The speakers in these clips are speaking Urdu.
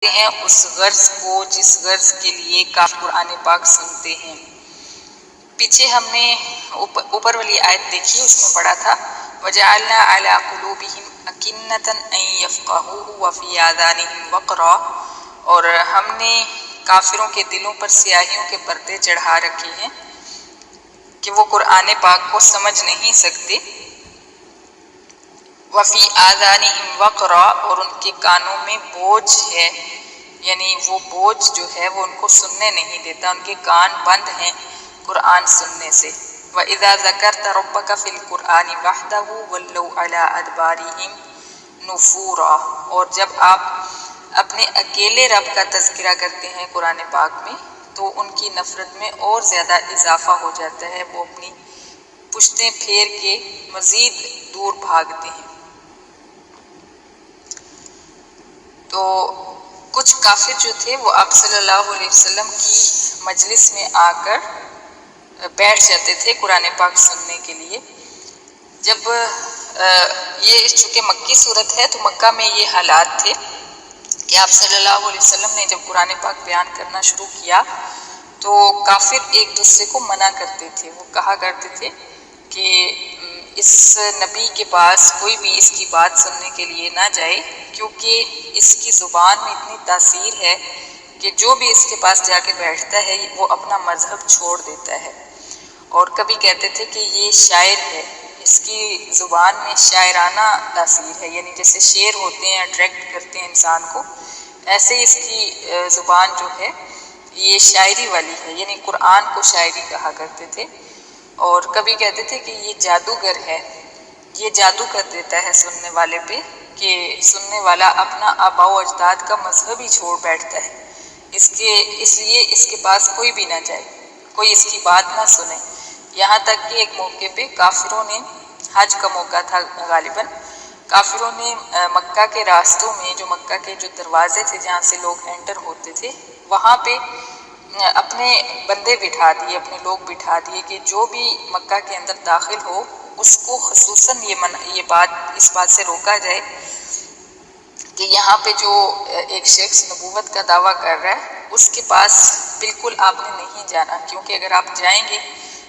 ہیں اس غرض کو جس غرض کے لیے قرآن پاک سنتے ہیں۔ پیچھے ہم نے اوپر والی آیت دیکھی، اس میں پڑھا تھا وَجَعَلْنَا عَلَىٰ قُلُوبِهِمْ أَكِنَّةً أَن يَفْقَهُوهُ وَفِي آذَانِهِمْ وَقْرًا، اور ہم نے کافروں کے دلوں پر سیاہیوں کے پردے چڑھا رکھے ہیں کہ وہ قرآن پاک کو سمجھ نہیں سکتے۔ وفی آذانہم وقرا، اور ان کے کانوں میں بوجھ ہے، یعنی وہ بوجھ جو ہے وہ ان کو سننے نہیں دیتا، ان کے کان بند ہیں قرآن سننے سے۔ وَإِذَا ذَكَرْتَ رَبَّكَ فِي الْقُرْآنِ وَحْدَهُ وَلَّوْا عَلَىٰ أَدْبَارِهِمْ نُفُورًا، اور جب آپ اپنے اکیلے رب کا تذکرہ کرتے ہیں قرآن پاک میں تو ان کی نفرت میں اور زیادہ اضافہ ہو جاتا ہے، وہ اپنی پشتیں پھیر کے مزید دور بھاگتے ہیں۔ تو کچھ کافر جو تھے وہ آپ صلی اللہ علیہ وسلم کی مجلس میں آ کر بیٹھ جاتے تھے قرآن پاک سننے کے لیے۔ جب یہ چونکہ مکی صورت ہے تو مکہ میں یہ حالات تھے کہ آپ صلی اللہ علیہ وسلم نے جب قرآن پاک بیان کرنا شروع کیا تو کافر ایک دوسرے کو منع کرتے تھے، وہ کہا کرتے تھے کہ اس نبی کے پاس کوئی بھی اس کی بات سننے کے لیے نہ جائے، کیونکہ اس کی زبان میں اتنی تاثیر ہے کہ جو بھی اس کے پاس جا کے بیٹھتا ہے وہ اپنا مذہب چھوڑ دیتا ہے۔ اور کبھی کہتے تھے کہ یہ شاعر ہے، اس کی زبان میں شاعرانہ تاثیر ہے، یعنی جیسے شعر ہوتے ہیں اٹریکٹ کرتے ہیں انسان کو، ایسے اس کی زبان جو ہے یہ شاعری والی ہے، یعنی قرآن کو شاعری کہا کرتے تھے۔ اور کبھی کہتے تھے کہ یہ جادوگر ہے، یہ جادو کر دیتا ہے سننے والے پہ کہ سننے والا اپنا آباء و اجداد کا مذہب ہی چھوڑ بیٹھتا ہے، اس لیے اس کے پاس کوئی بھی نہ جائے، کوئی اس کی بات نہ سنے۔ یہاں تک کہ ایک موقع پہ کافروں نے، حج کا موقع تھا غالباً، کافروں نے مکہ کے راستوں میں، جو مکہ کے جو دروازے تھے جہاں سے لوگ انٹر ہوتے تھے، وہاں پہ اپنے بندے بٹھا دیے، اپنے لوگ بٹھا دیے کہ جو بھی مکہ کے اندر داخل ہو اس کو خصوصاً یہ بات اس بات سے روکا جائے کہ یہاں پہ جو ایک شخص نبوت کا دعویٰ کر رہا ہے اس کے پاس بالکل آپ نے نہیں جانا، کیونکہ اگر آپ جائیں گے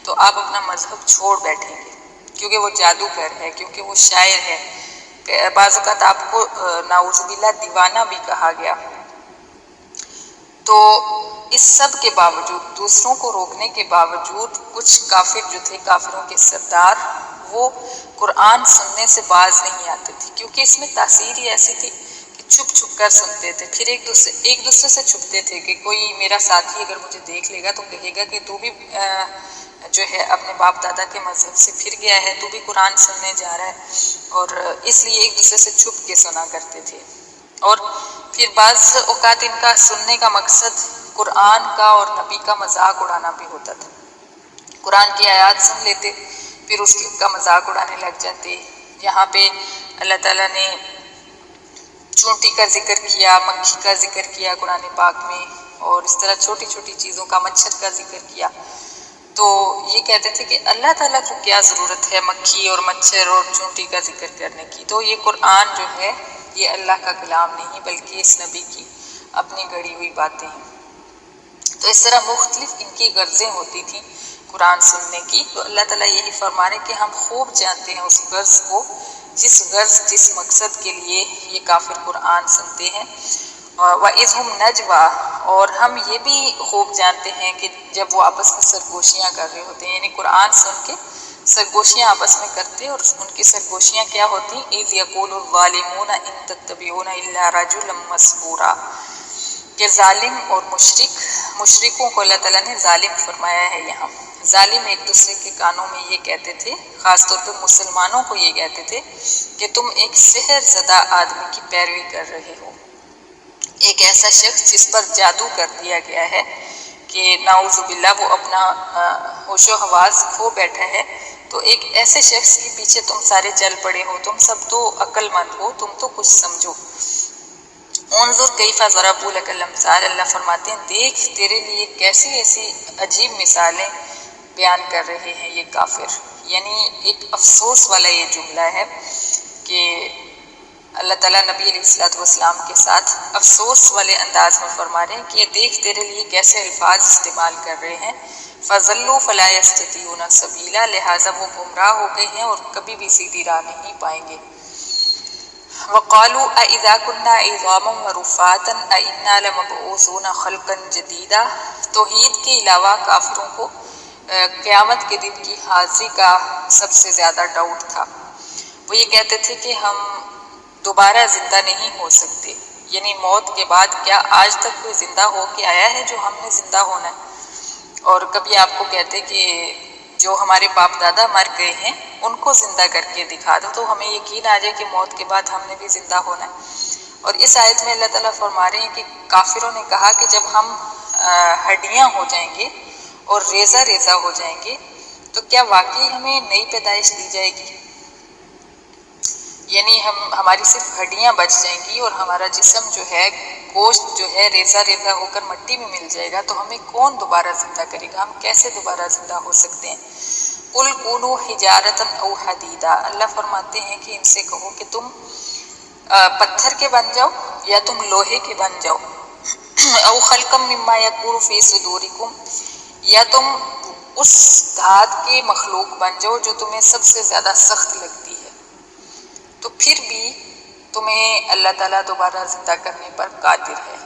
تو آپ اپنا مذہب چھوڑ بیٹھیں گے، کیونکہ وہ جادوگر ہے، کیونکہ وہ شاعر ہے۔ بعض اوقات آپ کو نعوذ باللہ دیوانہ بھی کہا گیا۔ تو اس سب کے باوجود، دوسروں کو روکنے کے باوجود، کچھ کافر جو تھے، کافروں کے سردار، وہ قرآن سننے سے باز نہیں آتے تھے، کیونکہ اس میں تاثیر ہی ایسی تھی کہ چھپ چھپ کر سنتے تھے، پھر ایک دوسرے سے چھپتے تھے کہ کوئی میرا ساتھی اگر مجھے دیکھ لے گا تو کہے گا کہ تو بھی جو ہے اپنے باپ دادا کے مذہب سے پھر گیا ہے، تو بھی قرآن سننے جا رہا ہے، اور اس لیے ایک دوسرے سے چھپ کے سنا کرتے تھے۔ اور پھر بعض اوقات ان کا سننے کا مقصد قرآن کا اور نبی کا مذاق اڑانا بھی ہوتا تھا۔ قرآن کی آیات سن لیتے، پھر اس کا مذاق اڑانے لگ جاتے۔ یہاں پہ اللہ تعالیٰ نے چونٹی کا ذکر کیا، مکھی کا ذکر کیا قرآن پاک میں، اور اس طرح چھوٹی چھوٹی چیزوں کا، مچھر کا ذکر کیا۔ تو یہ کہتے تھے کہ اللہ تعالیٰ کو کیا ضرورت ہے مکھی اور مچھر اور چونٹی کا ذکر کرنے کی، تو یہ قرآن جو ہے یہ اللہ کا کلام نہیں بلکہ اس نبی کی اپنی گڑھی ہوئی باتیں ہیں۔ تو اس طرح مختلف ان کی غرضیں ہوتی تھیں قرآن سننے کی۔ تو اللہ تعالیٰ یہی فرما رہے کہ ہم خوب جانتے ہیں اس غرض کو، جس مقصد کے لیے یہ کافر قرآن سنتے ہیں۔ وَإِذْ هُمْ نَجْوَىٰ، اور ہم یہ بھی خوب جانتے ہیں کہ جب وہ آپس میں سرگوشیاں کر رہے ہوتے ہیں، یعنی قرآن سن کے سرگوشیاں آپس میں کرتے، اور ان کی سرگوشیاں کیا ہوتی؟ اِذْ يَقُولُ الظَّالِمُونَ إِن تَتَّبِعُونَ إِلَّا رَجُلًا مَّسْحُورًا، کہ ظالم اور مشرکوں کو اللہ تعالیٰ نے ظالم فرمایا ہے۔ یہاں ظالم ایک دوسرے کے کانوں میں یہ کہتے تھے، خاص طور پہ مسلمانوں کو یہ کہتے تھے کہ تم ایک سحر زدہ آدمی کی پیروی کر رہے ہو، ایک ایسا شخص جس پر جادو کر دیا گیا ہے کہ نعوذ باللہ وہ اپنا ہوش و حواس کھو بیٹھا ہے، تو ایک ایسے شخص کے پیچھے تم سارے چل پڑے ہو، تم سب تو عقل مند ہو، تم تو کچھ سمجھو۔ انظر کیف ضربوا لک الامثال، اللہ فرماتے ہیں دیکھ تیرے لیے کیسی ایسی عجیب مثالیں بیان کر رہے ہیں یہ کافر۔ یعنی ایک افسوس والا یہ جملہ ہے کہ اللہ تعالیٰ نبی علیہ الصلوۃ والسلام کے ساتھ افسوس والے انداز میں فرما رہے ہیں کہ یہ دیکھ تیرے لیے کیسے الفاظ استعمال کر رہے ہیں، فَضَلُّوا فَلَا يَسْتَطِيعُونَ سَبِيلًا، لہٰذا وہ گمراہ ہو گئے ہیں اور کبھی بھی سیدھی راہ نہیں پائیں گے۔ وَقَالُوا أَإِذَا كُنَّا عِظَامًا وَرُفَاتًا أَإِنَّا لَمَبْعُوثُونَ خَلْقًا جَدِيدًا۔ توحید کے علاوہ کافروں کو قیامت کے دن کی حاضری کا سب سے زیادہ ڈاؤٹ تھا۔ وہ یہ کہتے تھے کہ ہم دوبارہ زندہ نہیں ہو سکتے، یعنی موت کے بعد کیا آج تک کوئی زندہ ہو کے آیا ہے جو ہم نے زندہ ہونا ہے؟ اور کبھی آپ کو کہتے کہ جو ہمارے باپ دادا مر گئے ہیں ان کو زندہ کر کے دکھا دو تو ہمیں یقین آ جائے کہ موت کے بعد ہم نے بھی زندہ ہونا ہے۔ اور اس آیت میں اللہ تعالیٰ فرما رہے ہیں کہ کافروں نے کہا کہ جب ہم ہڈیاں ہو جائیں گے اور ریزہ ریزہ ہو جائیں گے تو کیا واقعی ہمیں نئی پیدائش دی جائے گی؟ یعنی ہماری صرف ہڈیاں بچ جائیں گی اور ہمارا جسم جو ہے، گوشت جو ہے ریزہ ریزہ ہو کر مٹی میں مل جائے گا، تو ہمیں کون دوبارہ زندہ کرے گا؟ ہم کیسے دوبارہ زندہ ہو سکتے ہیں؟ قُلْ كُونُوا حِجَارَةً أَوْ حَدِيدًا، اللہ فرماتے ہیں کہ ان سے کہو کہ تم پتھر کے بن جاؤ یا تم لوہے کے بن جاؤ، او خلقا مما یکبر فی صدورکم، یا تم اس دھات کے مخلوق بن جاؤ جو تمہیں سب سے زیادہ سخت لگتی ہے، تو پھر بھی تمہیں اللہ تعالیٰ دوبارہ زندہ کرنے پر قادر ہے۔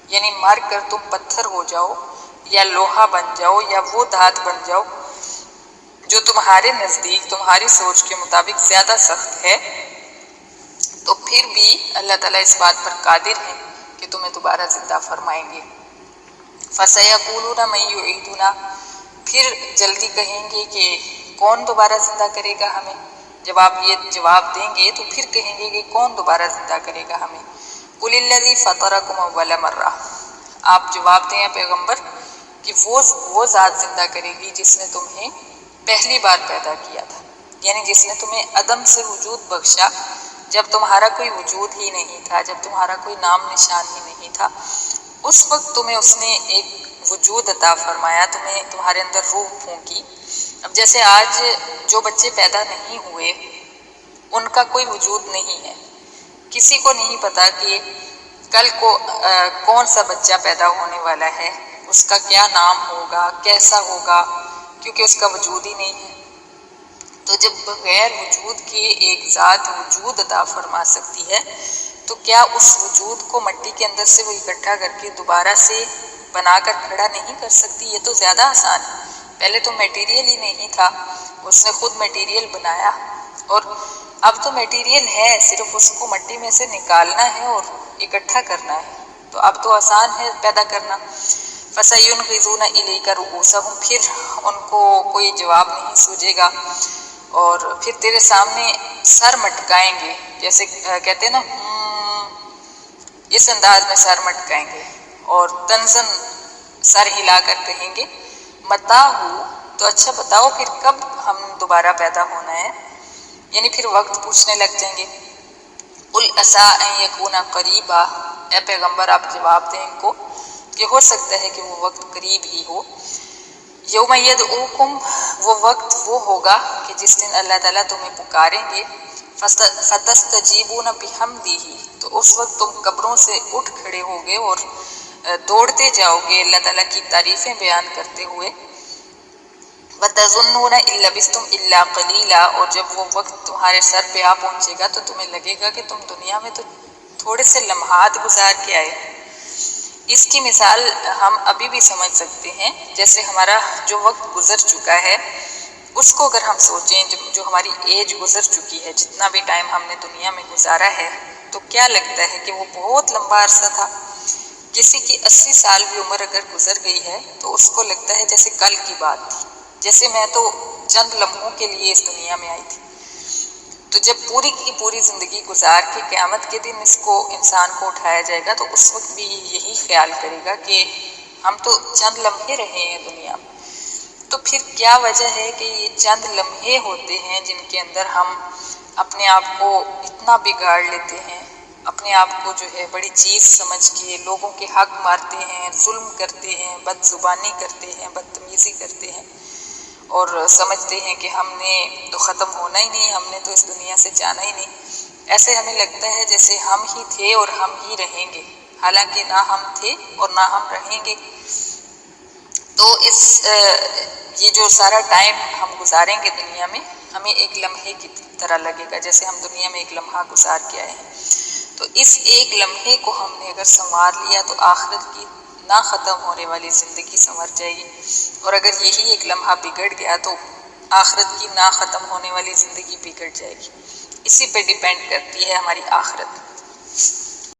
یعنی مر کر تم پتھر ہو جاؤ یا لوہا بن جاؤ یا وہ دھات بن جاؤ جو تمہارے نزدیک تمہاری سوچ کے مطابق زیادہ سخت ہے، تو پھر بھی اللہ تعالیٰ اس بات پر قادر ہے کہ تمہیں دوبارہ زندہ فرمائیں گے۔ فَسَيَقُولُونَ مَن يُعِيدُنَا، پھر جلدی کہیں گے کہ کون دوبارہ زندہ کرے گا ہمیں؟ جب آپ یہ جواب دیں گے تو پھر کہیں گے کہ کون دوبارہ زندہ کرے گا ہمیں؟ قُلِ الَّذِي فَطَرَكُمْ أَوَّلَ مَرَّةٍ، آپ جواب دیں پیغمبر کہ وہ ذات زندہ کرے گی جس نے تمہیں پہلی بار پیدا کیا تھا، یعنی جس نے تمہیں عدم سے وجود بخشا، جب تمہارا کوئی وجود ہی نہیں تھا، جب تمہارا کوئی نام نشان ہی نہیں تھا، اس وقت تمہیں اس نے ایک وجود عطا فرمایا، تمہیں تمہارے اندر روح پھونکی۔ اب جیسے آج جو بچے پیدا نہیں ہوئے ان کا کوئی وجود نہیں ہے، کسی کو نہیں پتا کہ کل کو کون سا بچہ پیدا ہونے والا ہے، اس کا کیا نام ہوگا، کیسا ہوگا، کیونکہ اس کا وجود ہی نہیں ہے۔ تو جب بغیر وجود کے ایک ذات وجود عطا فرما سکتی ہے تو کیا اس وجود کو مٹی کے اندر سے وہ اکٹھا کر کے دوبارہ سے بنا کر کھڑا نہیں کر سکتی؟ یہ تو زیادہ آسان ہے۔ پہلے تو میٹیریل ہی نہیں تھا، اس نے خود میٹیریل بنایا، اور اب تو میٹیریل ہے، صرف اس کو مٹی میں سے نکالنا ہے اور اکٹھا کرنا ہے، تو اب تو آسان ہے پیدا کرنا۔ فَسَيُنْغِضُونَ إِلَيْكَ رُؤُوسَهُمْ، پھر ان کو کوئی جواب نہیں سوجے گا اور پھر تیرے سامنے سر مٹکائیں گے، جیسے کہتے ہیں نا اس انداز میں سر مٹکائیں گے اور تنزن سر ہلا کر کہیں گے متا ہو، تو اچھا بتاؤ پھر کب ہم دوبارہ پیدا ہونا ہے؟ یعنی پھر وقت پوچھنے لگ جائیں گے۔ قُلْ عَسَىٰ أَن يَكُونَ قَرِيبًا، اے پیغمبر آپ جواب دیں ان کو کہ ہو سکتا ہے کہ وہ وقت قریب ہی ہو۔ یوم یدعوکم، وہ وقت وہ ہوگا کہ جس دن اللہ تعالیٰ تمہیں پکاریں گے، فتستجیبون بحمدہ، تو اس وقت تم قبروں سے اٹھ کھڑے ہوگے اور دوڑتے جاؤ گے اللہ تعالیٰ کی تعریفیں بیان کرتے ہوئے۔ وتظنون ان لبثتم الا قلیلا، اور جب وہ وقت تمہارے سر پہ آ پہنچے گا تو تمہیں لگے گا کہ تم دنیا میں تو تھوڑے سے لمحات گزار کے آئے۔ اس کی مثال ہم ابھی بھی سمجھ سکتے ہیں، جیسے ہمارا جو وقت گزر چکا ہے اس کو اگر ہم سوچیں، جو ہماری ایج گزر چکی ہے، جتنا بھی ٹائم ہم نے دنیا میں گزارا ہے، تو کیا لگتا ہے کہ وہ بہت لمبا عرصہ تھا۔ کسی کی 80 سال بھی عمر اگر گزر گئی ہے تو اس کو لگتا ہے جیسے کل کی بات تھی، جیسے میں تو چند لمحوں کے لیے اس دنیا میں آئی تھی۔ تو جب پوری کی پوری زندگی گزار کے قیامت کے دن اس کو انسان کو اٹھایا جائے گا تو اس وقت بھی یہی خیال کرے گا کہ ہم تو چند لمحے رہے ہیں دنیا میں۔ تو پھر کیا وجہ ہے کہ یہ چند لمحے ہوتے ہیں جن کے اندر ہم اپنے آپ کو اتنا بگاڑ لیتے ہیں، اپنے آپ کو جو ہے بڑی چیز سمجھ کے لوگوں کے حق مارتے ہیں، ظلم کرتے ہیں، بد زبانی کرتے ہیں، بدتمیزی کرتے ہیں، اور سمجھتے ہیں کہ ہم نے تو ختم ہونا ہی نہیں، ہم نے تو اس دنیا سے جانا ہی نہیں۔ ایسے ہمیں لگتا ہے جیسے ہم ہی تھے اور ہم ہی رہیں گے، حالانکہ نہ ہم تھے اور نہ ہم رہیں گے۔ تو یہ جو سارا ٹائم ہم گزاریں گے دنیا میں، ہمیں ایک لمحے کی طرح لگے گا، جیسے ہم دنیا میں ایک لمحہ گزار کے آئے ہیں۔ تو اس ایک لمحے کو ہم نے اگر سنوار لیا تو آخرت کی نہ ختم ہونے والی زندگی سنور جائے گی، اور اگر یہی ایک لمحہ بگڑ گیا تو آخرت کی نہ ختم ہونے والی زندگی بگڑ جائے گی۔ اسی پہ ڈیپینڈ کرتی ہے ہماری آخرت۔